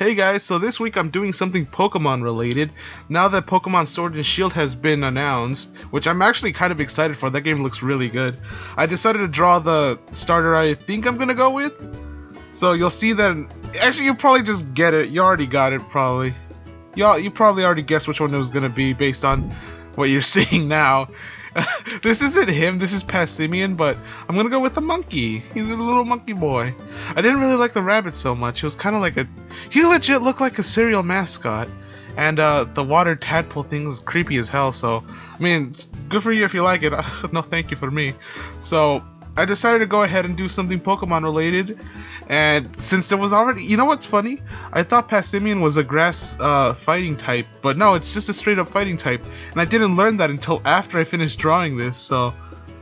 Hey guys, so this week I'm doing something Pokemon related. Now that Pokemon Sword and Shield has been announced, which I'm actually kind of excited for, that game looks really good. I decided to draw the starter I think I'm gonna go with. So you'll see that, actually you'll probably just get it, you already got it probably. You probably already guessed which one it was gonna be based on what you're seeing now. This isn't him, this is Passimian, but I'm gonna go with the monkey. He's a little monkey boy. I didn't really like the rabbit so much. He was kind of like he legit looked like a cereal mascot. And the water tadpole thing was creepy as hell, so, I mean, it's good for you if you like it. No thank you for me. So, I decided to go ahead and do something Pokemon related. And since there was already, you know what's funny? I thought Passimian was a grass fighting type, but no, it's just a straight up fighting type. And I didn't learn that until after I finished drawing this, so,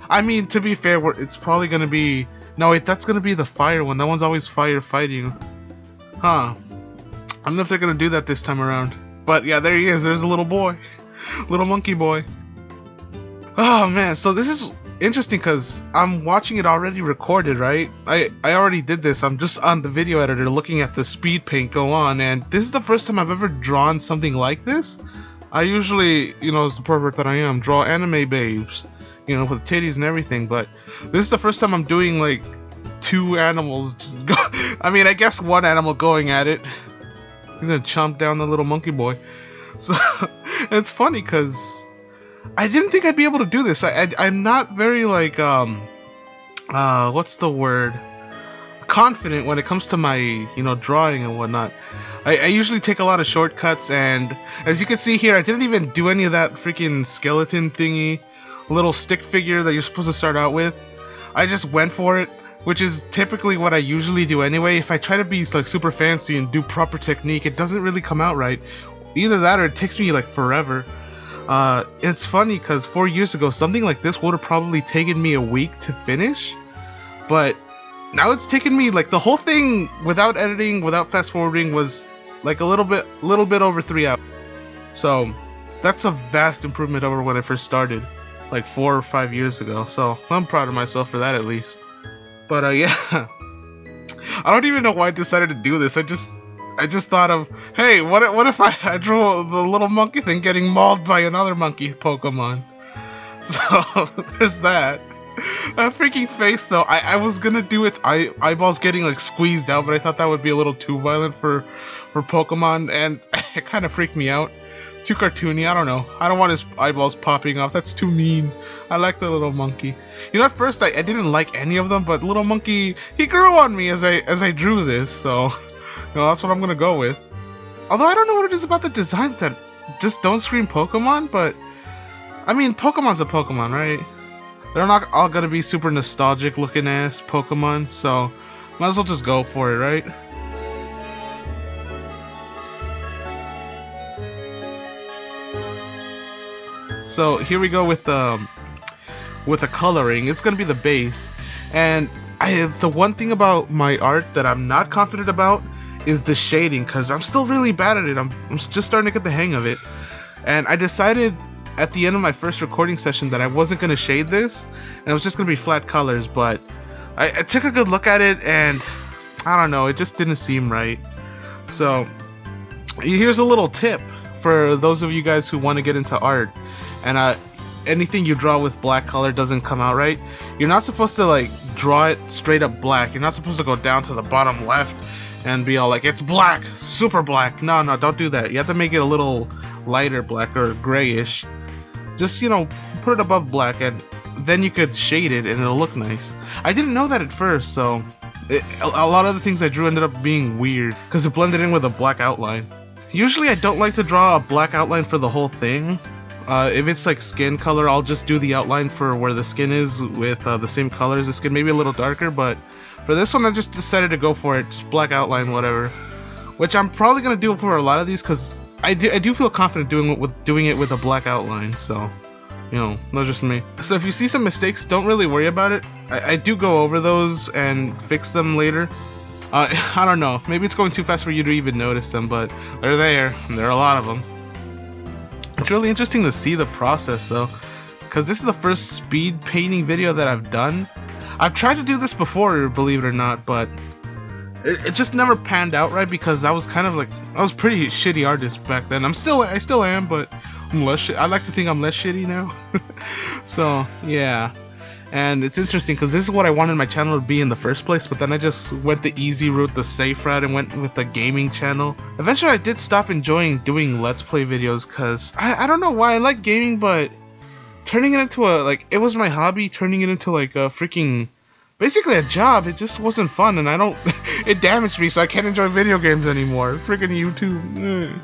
I mean, to be fair, it's probably gonna be, no wait, that's gonna be the fire one. That one's always fire fighting. Huh. I don't know if they're gonna do that this time around. But yeah, there he is, there's a little boy. Little monkey boy. Oh man, so this is interesting because I'm watching it already recorded, right? I already did this. I'm just on the video editor looking at the speed paint go on, and this is the first time I've ever drawn something like this. I usually, you know, as the pervert that I am, draw anime babes, you know, with titties and everything, but this is the first time I'm doing like two animals just go. I mean, I guess one animal going at it. He's gonna chomp down the little monkey boy. So it's funny because I didn't think I'd be able to do this. I'm not very like what's the word? Confident when it comes to my, you know, drawing and whatnot. I usually take a lot of shortcuts, and as you can see here, I didn't even do any of that freaking skeleton thingy, little stick figure that you're supposed to start out with. I just went for it, which is typically what I usually do anyway. If I try to be like super fancy and do proper technique, it doesn't really come out right. Either that or it takes me like forever. It's funny because 4 years ago something like this would have probably taken me a week to finish, but now it's taken me, like, the whole thing without editing, without fast forwarding, was like a little bit over 3 hours. So that's a vast improvement over when I first started like 4 or 5 years ago, so I'm proud of myself for that at least. But yeah, I don't even know why I decided to do this. I just thought of, hey, what if I drew the little monkey thing getting mauled by another monkey Pokemon? So there's that. That freaking face though, I was gonna do its eyeballs getting like squeezed out, but I thought that would be a little too violent for Pokemon, and it kind of freaked me out. Too cartoony, I don't know. I don't want his eyeballs popping off, that's too mean. I like the little monkey. You know, at first I didn't like any of them, but little monkey, he grew on me as I drew this, so you know, that's what I'm gonna go with. Although I don't know what it is about the designs that just don't scream Pokemon, but I mean, Pokemon's a Pokemon, right? They're not all gonna be super nostalgic looking ass Pokemon, so might as well just go for it, right? So here we go with the coloring. It's gonna be the base, and the one thing about my art that I'm not confident about is the shading, because I'm still really bad at it. I'm just starting to get the hang of it, and I decided at the end of my first recording session that I wasn't gonna shade this, and it was just gonna be flat colors. But I took a good look at it, and I don't know, it just didn't seem right. So here's a little tip for those of you guys who want to get into art, and anything you draw with black color doesn't come out right. You're not supposed to like draw it straight up black. You're not supposed to go down to the bottom left and be all like, it's black, super black. No, don't do that. You have to make it a little lighter black or grayish. Just, you know, put it above black, and then you could shade it and it'll look nice. I didn't know that at first, so a lot of the things I drew ended up being weird because it blended in with a black outline. Usually I don't like to draw a black outline for the whole thing. If it's like skin color, I'll just do the outline for where the skin is with the same color as the skin, maybe a little darker, but for this one I just decided to go for it, just black outline, whatever. Which I'm probably going to do for a lot of these, because I do feel confident doing it with a black outline, so, you know, not just me. So if you see some mistakes, don't really worry about it. I do go over those and fix them later. I don't know, maybe it's going too fast for you to even notice them, but they're there, and there are a lot of them. It's really interesting to see the process though, because this is the first speed painting video that I've done. I've tried to do this before, believe it or not, but it just never panned out right because I was kind of like, I was pretty shitty artist back then. I still am, but I'm less. I like to think I'm less shitty now. So yeah. And it's interesting because this is what I wanted my channel to be in the first place, but then I just went the easy route, the safe route, and went with the gaming channel. Eventually I did stop enjoying doing Let's Play videos because I don't know why I like gaming, but turning it into a, like, it was my hobby, turning it into like a freaking, basically a job, it just wasn't fun, and I don't, it damaged me, so I can't enjoy video games anymore. Freaking YouTube.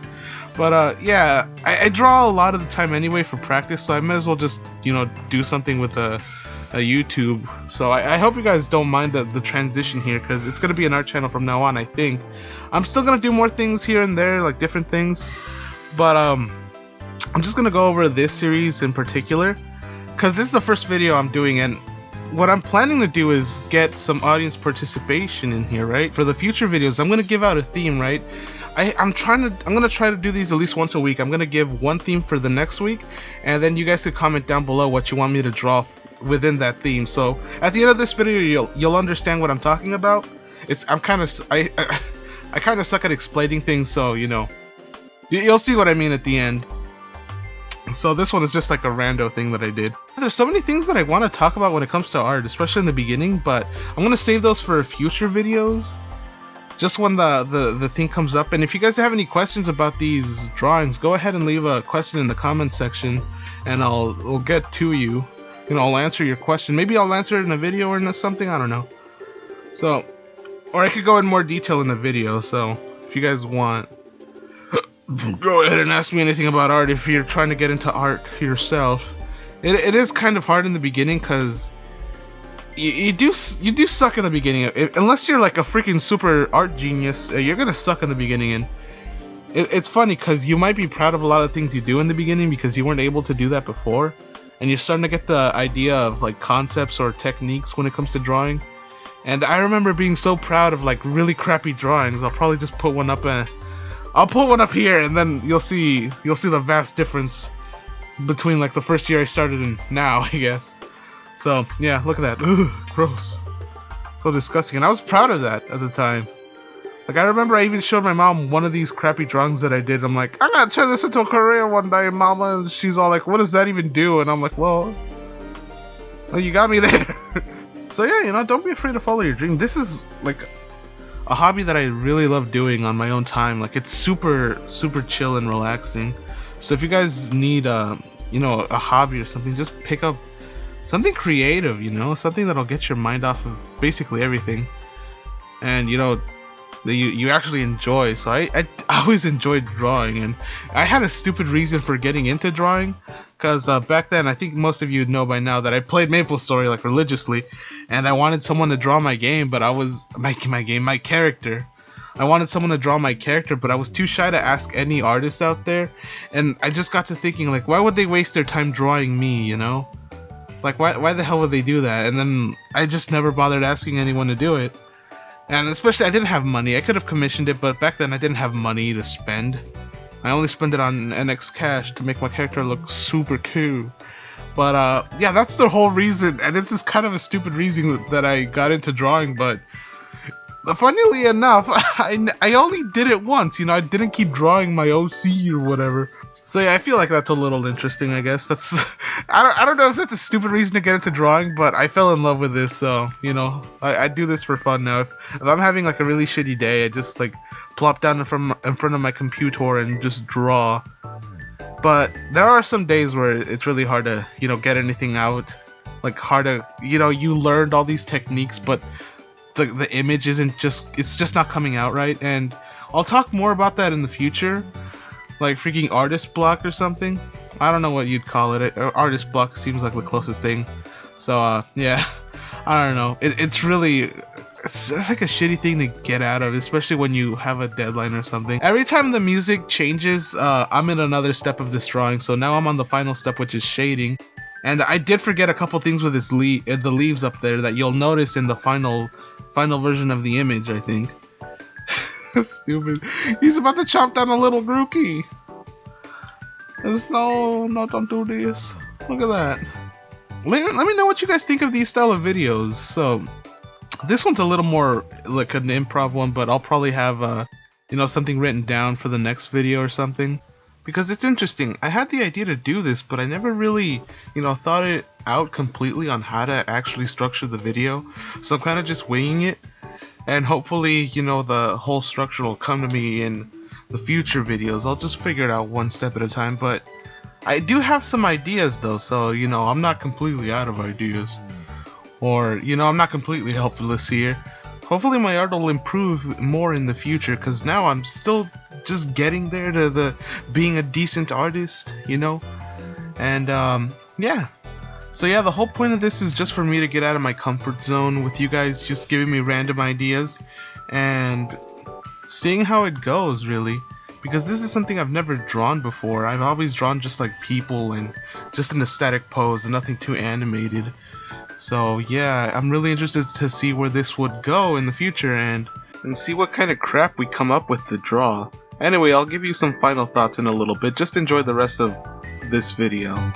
But yeah, I draw a lot of the time anyway for practice, so I might as well just, you know, do something with a YouTube. So I hope you guys don't mind the transition here, because it's going to be an art channel from now on, I think. I'm still going to do more things here and there, like different things, but I'm just going to go over this series in particular, because this is the first video I'm doing, and what I'm planning to do is get some audience participation in here, right? For the future videos, I'm going to give out a theme, right? I'm gonna try to do these at least once a week. I'm gonna give one theme for the next week, and then you guys can comment down below what you want me to draw within that theme. So at the end of this video, you'll understand what I'm talking about. I kind of suck at explaining things, so you know, you'll see what I mean at the end. So this one is just like a rando thing that I did. There's so many things that I want to talk about when it comes to art, especially in the beginning, but I'm gonna save those for future videos, just when the thing comes up. And if you guys have any questions about these drawings, go ahead and leave a question in the comment section, and I'll get to you. You know, I'll answer your question. Maybe I'll answer it in a video or something, I don't know. So, or I could go in more detail in the video, so if you guys want, go ahead and ask me anything about art if you're trying to get into art yourself. It is kind of hard in the beginning, because you do suck in the beginning. Unless you're like a freaking super art genius, you're gonna suck in the beginning. And it's funny because you might be proud of a lot of things you do in the beginning because you weren't able to do that before, and you're starting to get the idea of like concepts or techniques when it comes to drawing. And I remember being so proud of like really crappy drawings. I'll probably just put one up, I'll put one up here, and then you'll see the vast difference between like the first year I started and now, I guess. So yeah, look at that. Ugh, gross. So disgusting. And I was proud of that at the time. Like, I remember I even showed my mom one of these crappy drawings that I did. I'm like, I'm gonna turn this into a career one day, mama. And she's all like, what does that even do? And I'm like, well, you got me there. So yeah, you know, don't be afraid to follow your dream. This is like a hobby that I really love doing on my own time. Like, it's super chill and relaxing. So if you guys need you know, a hobby or something, just pick up something creative, you know, something that'll get your mind off of basically everything, and you know, you actually enjoy. So I always enjoyed drawing, and I had a stupid reason for getting into drawing, because back then, I think most of you know by now that I played MapleStory like religiously, and I wanted someone to draw my game, but I was my character. I wanted someone to draw my character, but I was too shy to ask any artists out there, and I just got to thinking, like, why would they waste their time drawing me, you know? Like, why the hell would they do that? And then I just never bothered asking anyone to do it. And especially, I didn't have money. I could have commissioned it, but back then I didn't have money to spend. I only spent it on NX Cash to make my character look super cool. But yeah, that's the whole reason, and it's just kind of a stupid reason that I got into drawing, but funnily enough, I only did it once, you know. I didn't keep drawing my OC or whatever. So yeah, I feel like that's a little interesting, I guess. That's I don't know if that's a stupid reason to get into drawing, but I fell in love with this, so you know, I do this for fun now. If I'm having like a really shitty day, I just like plop down in front of my computer and just draw. But there are some days where it's really hard to, you know, get anything out. Like, hard to, you know, you learned all these techniques, but the image isn't just, it's just not coming out right. And I'll talk more about that in the future. Like freaking artist block or something. I don't know what you'd call it. Artist block seems like the closest thing. So yeah, I don't know. It's really, it's like a shitty thing to get out of, especially when you have a deadline or something. Every time the music changes, I'm in another step of this drawing. So now I'm on the final step, which is shading. And I did forget a couple things with this the leaves up there that you'll notice in the final version of the image, I think. Stupid. He's about to chomp down a little Grookey. No, don't do this. Look at that. Let me know what you guys think of these style of videos. So, This one's a little more like an improv one, but I'll probably have you know, something written down for the next video or something, because it's interesting. I had the idea to do this, but I never really, you know, thought it out completely on how to actually structure the video. So I'm kind of just winging it, and hopefully, you know, the whole structure will come to me in the future videos. I'll just figure it out one step at a time, but I do have some ideas though, so you know, I'm not completely out of ideas, or you know, I'm not completely helpless here. Hopefully my art will improve more in the future, because now I'm still just getting there to the being a decent artist, you know. And yeah, so yeah, the whole point of this is just for me to get out of my comfort zone with you guys just giving me random ideas and seeing how it goes, really, because this is something I've never drawn before. I've always drawn just like people and just in a static pose and nothing too animated. So yeah, I'm really interested to see where this would go in the future and see what kind of crap we come up with to draw. Anyway, I'll give you some final thoughts in a little bit. Just enjoy the rest of this video.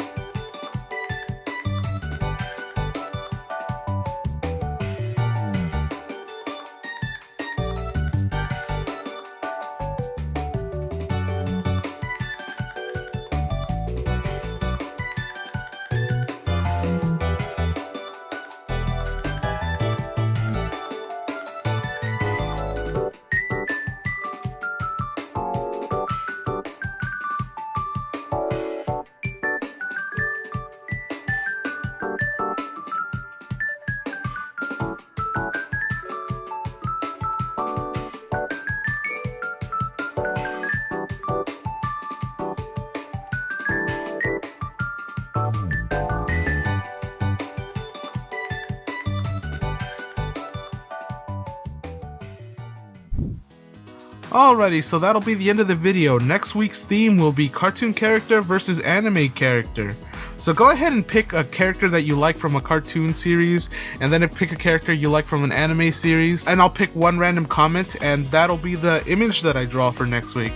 Alrighty, so that'll be the end of the video. Next week's theme will be cartoon character versus anime character. So go ahead and pick a character that you like from a cartoon series, and then pick a character you like from an anime series, and I'll pick one random comment, and that'll be the image that I draw for next week.